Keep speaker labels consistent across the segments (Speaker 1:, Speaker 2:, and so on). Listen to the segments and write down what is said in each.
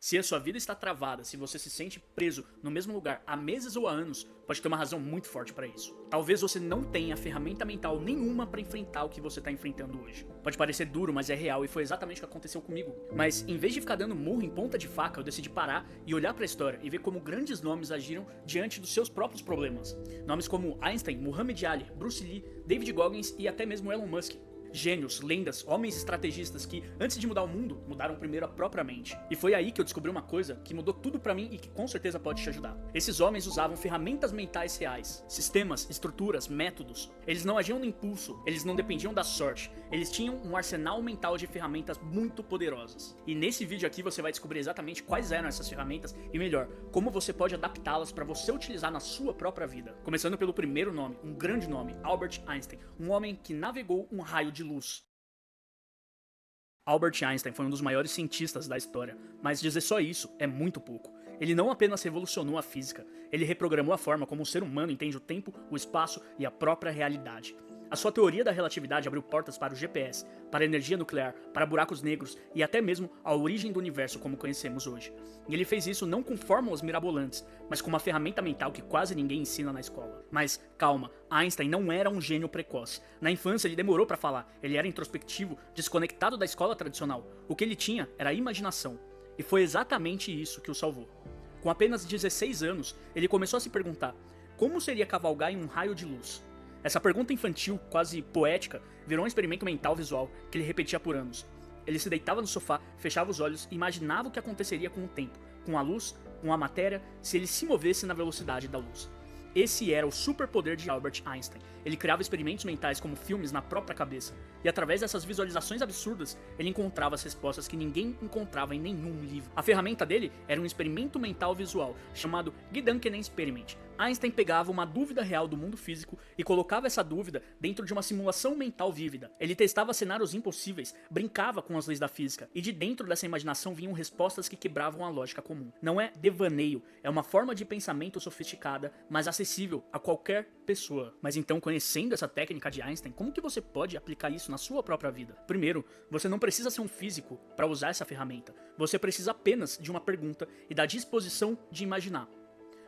Speaker 1: Se a sua vida está travada, se você se sente preso no mesmo lugar há meses ou há anos, pode ter uma razão muito forte para isso. Talvez você não tenha ferramenta mental nenhuma para enfrentar o que você está enfrentando hoje. Pode parecer duro, mas é real e foi exatamente o que aconteceu comigo. Mas em vez de ficar dando murro em ponta de faca, eu decidi parar e olhar para a história e ver como grandes nomes agiram diante dos seus próprios problemas. Nomes como Einstein, Muhammad Ali, Bruce Lee, David Goggins e até mesmo Elon Musk. Gênios, lendas, homens estrategistas que, antes de mudar o mundo, mudaram primeiro a própria mente. E foi aí que eu descobri uma coisa que mudou tudo pra mim e que com certeza pode te ajudar. Esses homens usavam ferramentas mentais reais, sistemas, estruturas, métodos. Eles não agiam no impulso, eles não dependiam da sorte, eles tinham um arsenal mental de ferramentas muito poderosas. E nesse vídeo aqui você vai descobrir exatamente quais eram essas ferramentas e melhor, como você pode adaptá-las para você utilizar na sua própria vida. Começando pelo primeiro nome, um grande nome, Albert Einstein, um homem que navegou um raio de luz. Albert Einstein foi um dos maiores cientistas da história, mas dizer só isso é muito pouco. Ele não apenas revolucionou a física, ele reprogramou a forma como o ser humano entende o tempo, o espaço e a própria realidade. A sua teoria da relatividade abriu portas para o GPS, para a energia nuclear, para buracos negros e até mesmo a origem do universo como conhecemos hoje. E ele fez isso não com fórmulas mirabolantes, mas com uma ferramenta mental que quase ninguém ensina na escola. Mas calma, Einstein não era um gênio precoce. Na infância ele demorou para falar, ele era introspectivo, desconectado da escola tradicional. O que ele tinha era imaginação. E foi exatamente isso que o salvou. Com apenas 16 anos, ele começou a se perguntar: como seria cavalgar em um raio de luz? Essa pergunta infantil, quase poética, virou um experimento mental visual que ele repetia por anos. Ele se deitava no sofá, fechava os olhos e imaginava o que aconteceria com o tempo, com a luz, com a matéria, se ele se movesse na velocidade da luz. Esse era o superpoder de Albert Einstein. Ele criava experimentos mentais como filmes na própria cabeça, e através dessas visualizações absurdas, ele encontrava as respostas que ninguém encontrava em nenhum livro. A ferramenta dele era um experimento mental visual, chamado Gedankenexperiment. Einstein pegava uma dúvida real do mundo físico e colocava essa dúvida dentro de uma simulação mental vívida. Ele testava cenários impossíveis, brincava com as leis da física, e de dentro dessa imaginação vinham respostas que quebravam a lógica comum. Não é devaneio, é uma forma de pensamento sofisticada, mas acessível a qualquer pessoa. Mas então, conhecendo essa técnica de Einstein, como que você pode aplicar isso na sua própria vida? Primeiro, você não precisa ser um físico para usar essa ferramenta. Você precisa apenas de uma pergunta e da disposição de imaginar.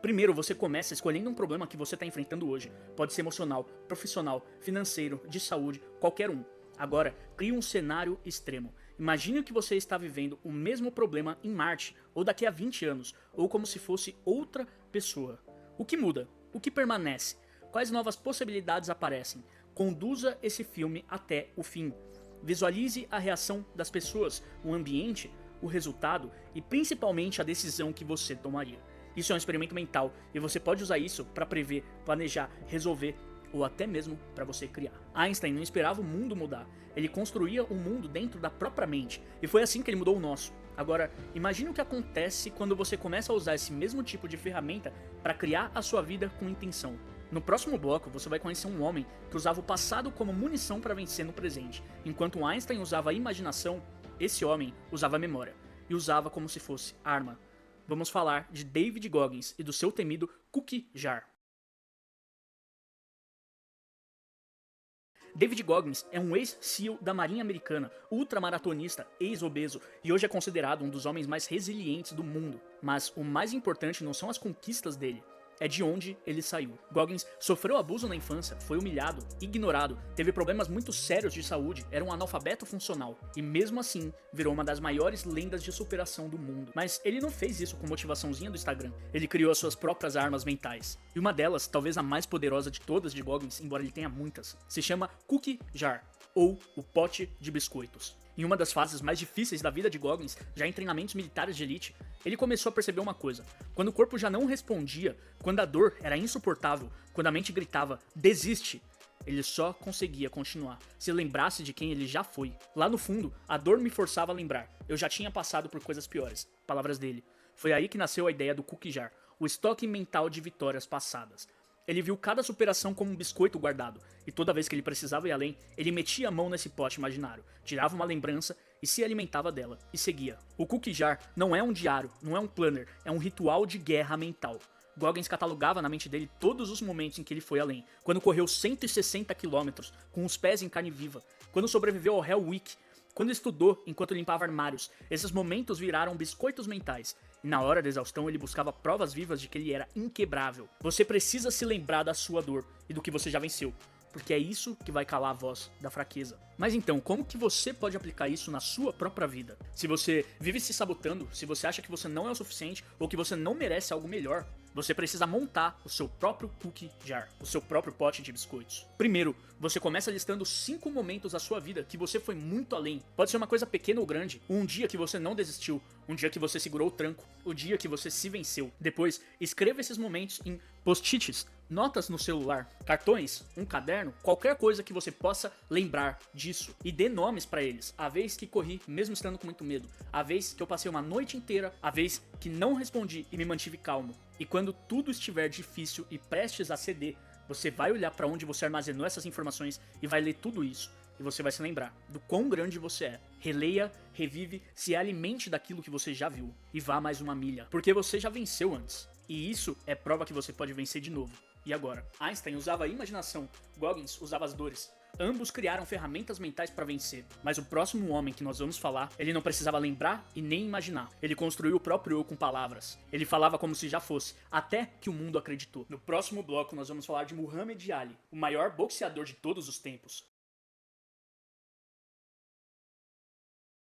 Speaker 1: Primeiro, você começa escolhendo um problema que você está enfrentando hoje. Pode ser emocional, profissional, financeiro, de saúde, qualquer um. Agora, crie um cenário extremo. Imagine que você está vivendo o mesmo problema em Marte, ou daqui a 20 anos, ou como se fosse outra pessoa. O que muda? O que permanece? Quais novas possibilidades aparecem? Conduza esse filme até o fim. Visualize a reação das pessoas, o ambiente, o resultado e principalmente a decisão que você tomaria. Isso é um experimento mental e você pode usar isso para prever, planejar, resolver ou até mesmo para você criar. Einstein não esperava o mundo mudar, ele construía o mundo dentro da própria mente e foi assim que ele mudou o nosso. Agora, imagine o que acontece quando você começa a usar esse mesmo tipo de ferramenta para criar a sua vida com intenção. No próximo bloco, você vai conhecer um homem que usava o passado como munição para vencer no presente. Enquanto Einstein usava a imaginação, esse homem usava a memória e usava como se fosse arma. Vamos falar de David Goggins e do seu temido Cookie Jar. David Goggins é um ex-SEAL da Marinha Americana, ultramaratonista, ex-obeso e hoje é considerado um dos homens mais resilientes do mundo. Mas o mais importante não são as conquistas dele, é de onde ele saiu. Goggins sofreu abuso na infância, foi humilhado, ignorado, teve problemas muito sérios de saúde, era um analfabeto funcional e mesmo assim virou uma das maiores lendas de superação do mundo. Mas ele não fez isso com motivaçãozinha do Instagram, ele criou as suas próprias armas mentais. E uma delas, talvez a mais poderosa de todas de Goggins, embora ele tenha muitas, se chama Cookie Jar, ou o pote de biscoitos. Em uma das fases mais difíceis da vida de Goggins, já em treinamentos militares de elite, ele começou a perceber uma coisa: quando o corpo já não respondia, quando a dor era insuportável, quando a mente gritava, desiste, ele só conseguia continuar, se lembrasse de quem ele já foi. Lá no fundo, a dor me forçava a lembrar, eu já tinha passado por coisas piores. Palavras dele. Foi aí que nasceu a ideia do Cookie Jar, o estoque mental de vitórias passadas. Ele viu cada superação como um biscoito guardado, e toda vez que ele precisava ir além, ele metia a mão nesse pote imaginário, tirava uma lembrança e se alimentava dela, e seguia. O Cookie Jar não é um diário, não é um planner, é um ritual de guerra mental. Goggins catalogava na mente dele todos os momentos em que ele foi além, quando correu 160 km, com os pés em carne viva, quando sobreviveu ao Hell Week, quando estudou enquanto limpava armários. Esses momentos viraram biscoitos mentais. E na hora da exaustão ele buscava provas vivas de que ele era inquebrável. Você precisa se lembrar da sua dor e do que você já venceu, porque é isso que vai calar a voz da fraqueza. Mas então, como que você pode aplicar isso na sua própria vida? Se você vive se sabotando, se você acha que você não é o suficiente ou que você não merece algo melhor, você precisa montar o seu próprio cookie jar, o seu próprio pote de biscoitos. Primeiro, você começa listando 5 momentos da sua vida que você foi muito além. Pode ser uma coisa pequena ou grande, um dia que você não desistiu, um dia que você segurou o tranco, o dia que você se venceu. Depois, escreva esses momentos em post-its, notas no celular, cartões, um caderno, qualquer coisa que você possa lembrar disso. E dê nomes pra eles. A vez que corri, mesmo estando com muito medo. A vez que eu passei uma noite inteira. A vez que não respondi e me mantive calmo. E quando tudo estiver difícil e prestes a ceder, você vai olhar pra onde você armazenou essas informações e vai ler tudo isso. E você vai se lembrar do quão grande você é. Releia, revive, se alimente daquilo que você já viu. E vá mais uma milha. Porque você já venceu antes. E isso é prova que você pode vencer de novo. E agora? Einstein usava a imaginação, Goggins usava as dores. Ambos criaram ferramentas mentais para vencer, mas o próximo homem que nós vamos falar, ele não precisava lembrar e nem imaginar. Ele construiu o próprio eu com palavras. Ele falava como se já fosse, até que o mundo acreditou. No próximo bloco nós vamos falar de Muhammad Ali, o maior boxeador de todos os tempos.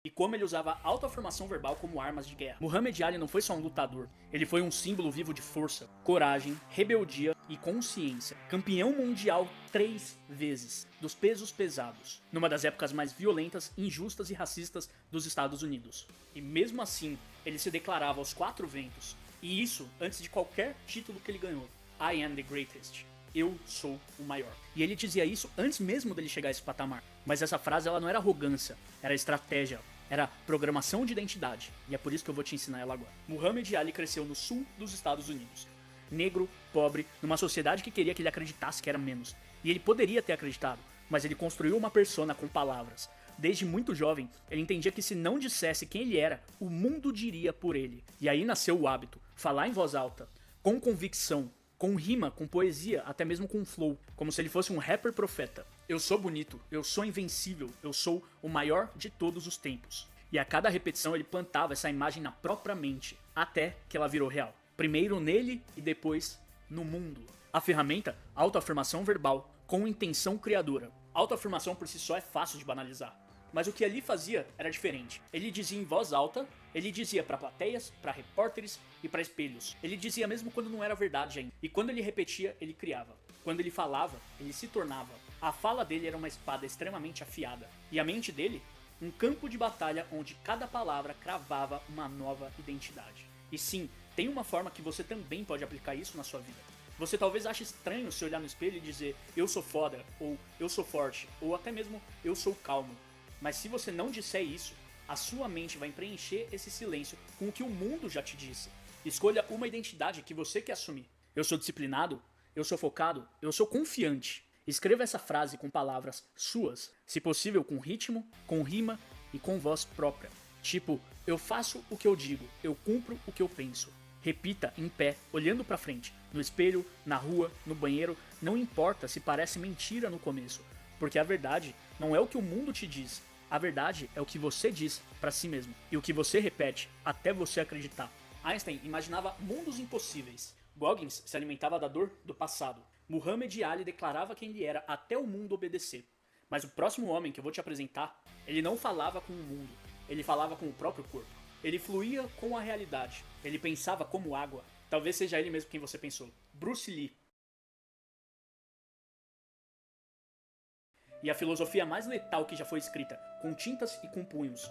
Speaker 1: E como ele usava a autoafirmação verbal como armas de guerra. Muhammad Ali não foi só um lutador, ele foi um símbolo vivo de força, coragem, rebeldia e consciência. Campeão mundial 3 vezes, dos pesos pesados, numa das épocas mais violentas, injustas e racistas dos Estados Unidos. E mesmo assim, ele se declarava aos 4 ventos, e isso antes de qualquer título que ele ganhou. I am the greatest. Eu sou o maior. E ele dizia isso antes mesmo dele chegar a esse patamar. Mas essa frase ela não era arrogância, era estratégia. Era programação de identidade, e é por isso que eu vou te ensinar ela agora. Muhammad Ali cresceu no sul dos Estados Unidos. Negro, pobre, numa sociedade que queria que ele acreditasse que era menos. E ele poderia ter acreditado, mas ele construiu uma persona com palavras. Desde muito jovem, ele entendia que se não dissesse quem ele era, o mundo diria por ele. E aí nasceu o hábito, falar em voz alta, com convicção, com rima, com poesia, até mesmo com flow, como se ele fosse um rapper profeta. Eu sou bonito, eu sou invencível, eu sou o maior de todos os tempos. E a cada repetição ele plantava essa imagem na própria mente, até que ela virou real. Primeiro nele e depois no mundo. A ferramenta, autoafirmação verbal, com intenção criadora. Autoafirmação por si só é fácil de banalizar. Mas o que ali fazia era diferente. Ele dizia em voz alta, ele dizia para plateias, para repórteres e para espelhos. Ele dizia mesmo quando não era verdade ainda. E quando ele repetia, ele criava. Quando ele falava, ele se tornava. A fala dele era uma espada extremamente afiada. E a mente dele, um campo de batalha onde cada palavra cravava uma nova identidade. E sim, tem uma forma que você também pode aplicar isso na sua vida. Você talvez ache estranho se olhar no espelho e dizer eu sou foda, ou eu sou forte, ou até mesmo eu sou calmo. Mas se você não disser isso, a sua mente vai preencher esse silêncio com o que o mundo já te disse. Escolha uma identidade que você quer assumir. Eu sou disciplinado, eu sou focado, eu sou confiante. Escreva essa frase com palavras suas, se possível com ritmo, com rima e com voz própria. Tipo, eu faço o que eu digo, eu cumpro o que eu penso. Repita em pé, olhando pra frente, no espelho, na rua, no banheiro, não importa se parece mentira no começo, porque a verdade não é o que o mundo te diz, a verdade é o que você diz pra si mesmo, e o que você repete até você acreditar. Einstein imaginava mundos impossíveis. Goggins se alimentava da dor do passado. Muhammad Ali declarava quem ele era até o mundo obedecer. Mas o próximo homem que eu vou te apresentar, ele não falava com o mundo, ele falava com o próprio corpo. Ele fluía com a realidade, ele pensava como água. Talvez seja ele mesmo quem você pensou. Bruce Lee. E a filosofia mais letal que já foi escrita, com tintas e com punhos.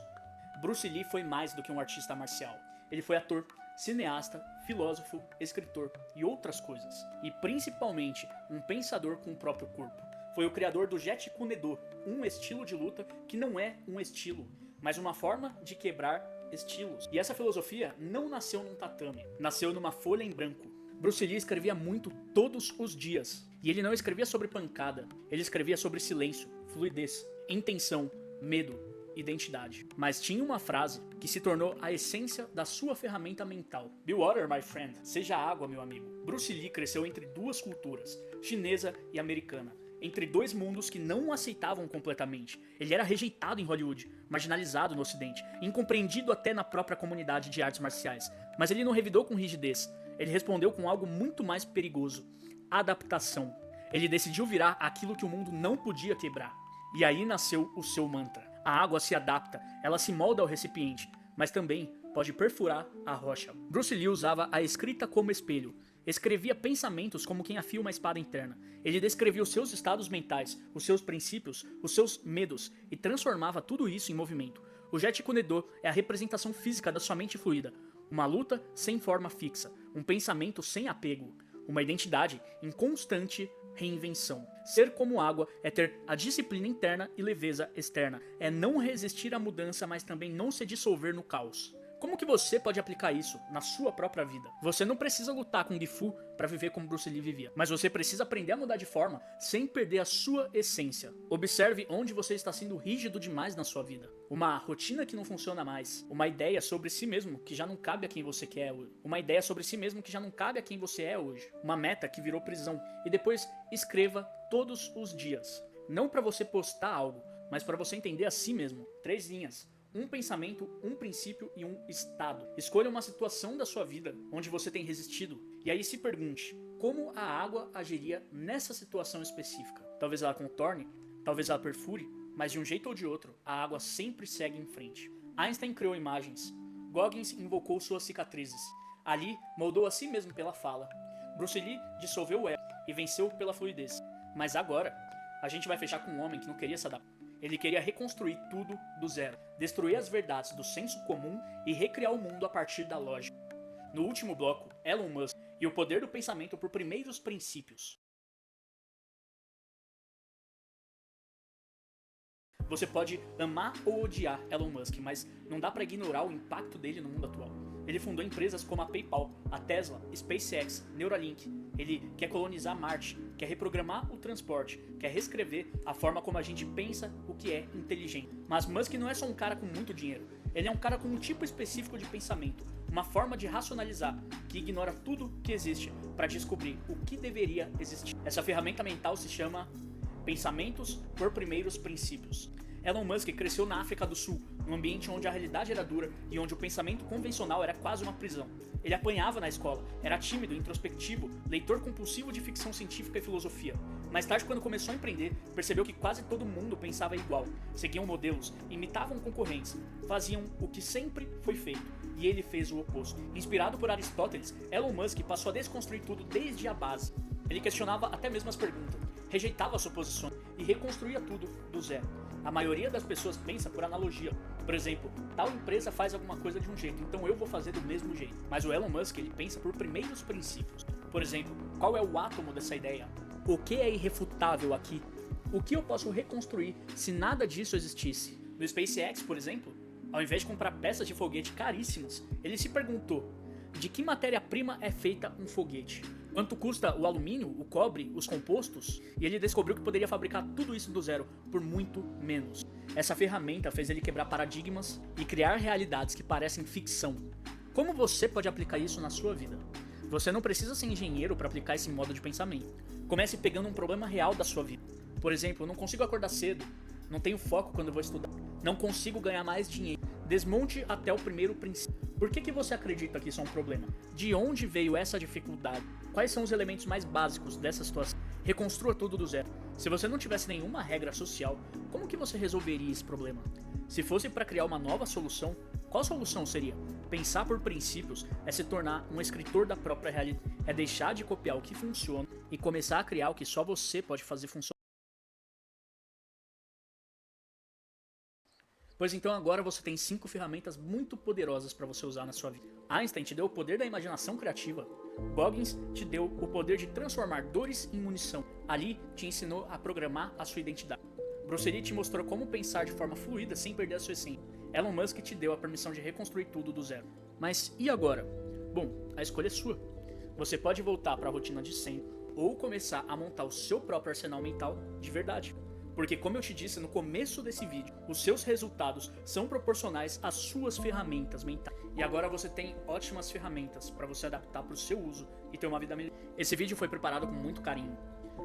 Speaker 1: Bruce Lee foi mais do que um artista marcial. Ele foi ator, cineasta, filósofo, escritor e outras coisas. E principalmente um pensador com o próprio corpo. Foi o criador do Jeet Kune Do, um estilo de luta que não é um estilo, mas uma forma de quebrar estilos. E essa filosofia não nasceu num tatame, nasceu numa folha em branco. Bruce Lee escrevia muito todos os dias. E ele não escrevia sobre pancada, ele escrevia sobre silêncio, fluidez, intenção, medo, identidade. Mas tinha uma frase que se tornou a essência da sua ferramenta mental. Be water, my friend. Seja água, meu amigo. Bruce Lee cresceu entre duas culturas, chinesa e americana. entre dois mundos que não o aceitavam completamente. Ele era rejeitado em Hollywood, marginalizado no ocidente, incompreendido até na própria comunidade de artes marciais. Mas ele não revidou com rigidez, ele respondeu com algo muito mais perigoso: adaptação. Ele decidiu virar aquilo que o mundo não podia quebrar. E aí nasceu o seu mantra. A água se adapta, ela se molda ao recipiente, mas também pode perfurar a rocha. Bruce Lee usava a escrita como espelho. Escrevia pensamentos como quem afia uma espada interna. Ele descrevia os seus estados mentais, os seus princípios, os seus medos e transformava tudo isso em movimento. O Jeet Kune Do é a representação física da sua mente fluida. Uma luta sem forma fixa, um pensamento sem apego, uma identidade em constante reinvenção. Ser como água é ter a disciplina interna e leveza externa. É não resistir à mudança, mas também não se dissolver no caos. Como que você pode aplicar isso na sua própria vida? Você não precisa lutar com Gifu para viver como Bruce Lee vivia, mas você precisa aprender a mudar de forma sem perder a sua essência. Observe onde você está sendo rígido demais na sua vida. Uma rotina que não funciona mais, uma ideia sobre si mesmo que já não cabe a quem você quer hoje, uma ideia sobre si mesmo que já não cabe a quem você é hoje, uma meta que virou prisão. E depois escreva todos os dias. Não para você postar algo, mas para você entender a si mesmo. 3 linhas. Um pensamento, um princípio e um estado. Escolha uma situação da sua vida onde você tem resistido e aí se pergunte: como a água agiria nessa situação específica? Talvez ela contorne, talvez ela perfure, mas de um jeito ou de outro, a água sempre segue em frente. Einstein criou imagens. Goggins invocou suas cicatrizes. Ali, moldou a si mesmo pela fala. Bruce Lee dissolveu o ego e venceu pela fluidez. Mas agora, a gente vai fechar com um homem que não queria se adaptar. Ele queria reconstruir tudo do zero, destruir as verdades do senso comum e recriar o mundo a partir da lógica. No último bloco, Elon Musk e o poder do pensamento por primeiros princípios. Você pode amar ou odiar Elon Musk, mas não dá para ignorar o impacto dele no mundo atual. Ele fundou empresas como a PayPal, a Tesla, SpaceX, Neuralink. Ele quer colonizar Marte, quer reprogramar o transporte, quer reescrever a forma como a gente pensa o que é inteligente. Mas Musk não é só um cara com muito dinheiro. Ele é um cara com um tipo específico de pensamento, uma forma de racionalizar, que ignora tudo que existe para descobrir o que deveria existir. Essa ferramenta mental se chama Pensamentos por Primeiros Princípios. Elon Musk cresceu na África do Sul, num ambiente onde a realidade era dura e onde o pensamento convencional era quase uma prisão. Ele apanhava na escola, era tímido, introspectivo, leitor compulsivo de ficção científica e filosofia. Mais tarde, quando começou a empreender, percebeu que quase todo mundo pensava igual, seguiam modelos, imitavam concorrentes, faziam o que sempre foi feito, e ele fez o oposto. Inspirado por Aristóteles, Elon Musk passou a desconstruir tudo desde a base. Ele questionava até mesmo as perguntas, rejeitava suposições e reconstruía tudo do zero. A maioria das pessoas pensa por analogia. Por exemplo, tal empresa faz alguma coisa de um jeito, então eu vou fazer do mesmo jeito. Mas o Elon Musk, ele pensa por primeiros princípios. Por exemplo, qual é o átomo dessa ideia? O que é irrefutável aqui? O que eu posso reconstruir se nada disso existisse? No SpaceX, por exemplo, ao invés de comprar peças de foguete caríssimas, ele se perguntou: de que matéria-prima é feita um foguete? Quanto custa o alumínio, o cobre, os compostos? E ele descobriu que poderia fabricar tudo isso do zero por muito menos. Essa ferramenta fez ele quebrar paradigmas e criar realidades que parecem ficção. Como você pode aplicar isso na sua vida? Você não precisa ser engenheiro para aplicar esse modo de pensamento. Comece pegando um problema real da sua vida. Por exemplo, eu não consigo acordar cedo, não tenho foco quando eu vou estudar, não consigo ganhar mais dinheiro. Desmonte até o primeiro princípio. Por que você acredita que isso é um problema? De onde veio essa dificuldade? Quais são os elementos mais básicos dessa situação? Reconstrua tudo do zero. Se você não tivesse nenhuma regra social, como que você resolveria esse problema? Se fosse para criar uma nova solução, qual solução seria? Pensar por princípios é se tornar um escritor da própria realidade. É deixar de copiar o que funciona e começar a criar o que só você pode fazer funcionar. Pois então agora você tem 5 ferramentas muito poderosas para você usar na sua vida. Einstein te deu o poder da imaginação criativa. Goggins te deu o poder de transformar dores em munição. Ali te ensinou a programar a sua identidade. Bruce Lee te mostrou como pensar de forma fluida sem perder a sua essência. Elon Musk te deu a permissão de reconstruir tudo do zero. Mas e agora? Bom, a escolha é sua. Você pode voltar para a rotina de sempre ou começar a montar o seu próprio arsenal mental de verdade. Porque, como eu te disse no começo desse vídeo, os seus resultados são proporcionais às suas ferramentas mentais. E agora você tem ótimas ferramentas para você adaptar para o seu uso e ter uma vida melhor. Esse vídeo foi preparado com muito carinho.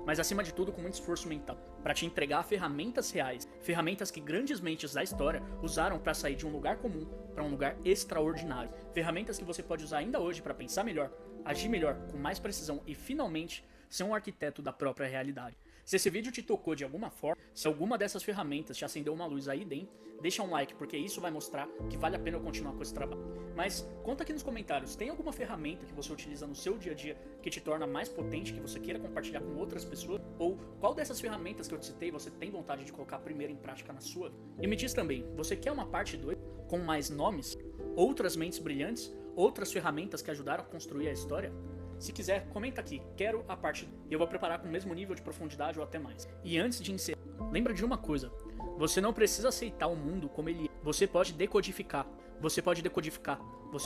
Speaker 1: mas acima de tudo com muito esforço mental, para te entregar ferramentas reais, ferramentas que grandes mentes da história usaram para sair de um lugar comum para um lugar extraordinário, ferramentas que você pode usar ainda hoje para pensar melhor, agir melhor, com mais precisão e finalmente ser um arquiteto da própria realidade. Se esse vídeo te tocou de alguma forma, se alguma dessas ferramentas te acendeu uma luz aí dentro, deixa um like, porque isso vai mostrar que vale a pena eu continuar com esse trabalho. Mas conta aqui nos comentários, tem alguma ferramenta que você utiliza no seu dia a dia que te torna mais potente, que você queira compartilhar com outras pessoas? Ou qual dessas ferramentas que eu te citei você tem vontade de colocar primeiro em prática na sua vida? E me diz também, você quer uma parte 2 com mais nomes, outras mentes brilhantes, outras ferramentas que ajudaram a construir a história? Se quiser, comenta aqui, quero a parte 2. E eu vou preparar com o mesmo nível de profundidade ou até mais. E antes de encerrar, lembra de uma coisa, você não precisa aceitar o mundo como ele é. Você pode decodificar, você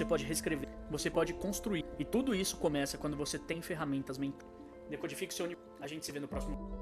Speaker 1: pode reescrever, você pode construir. E tudo isso começa quando você tem ferramentas mentais. Decodifique seu nível. A gente se vê no próximo.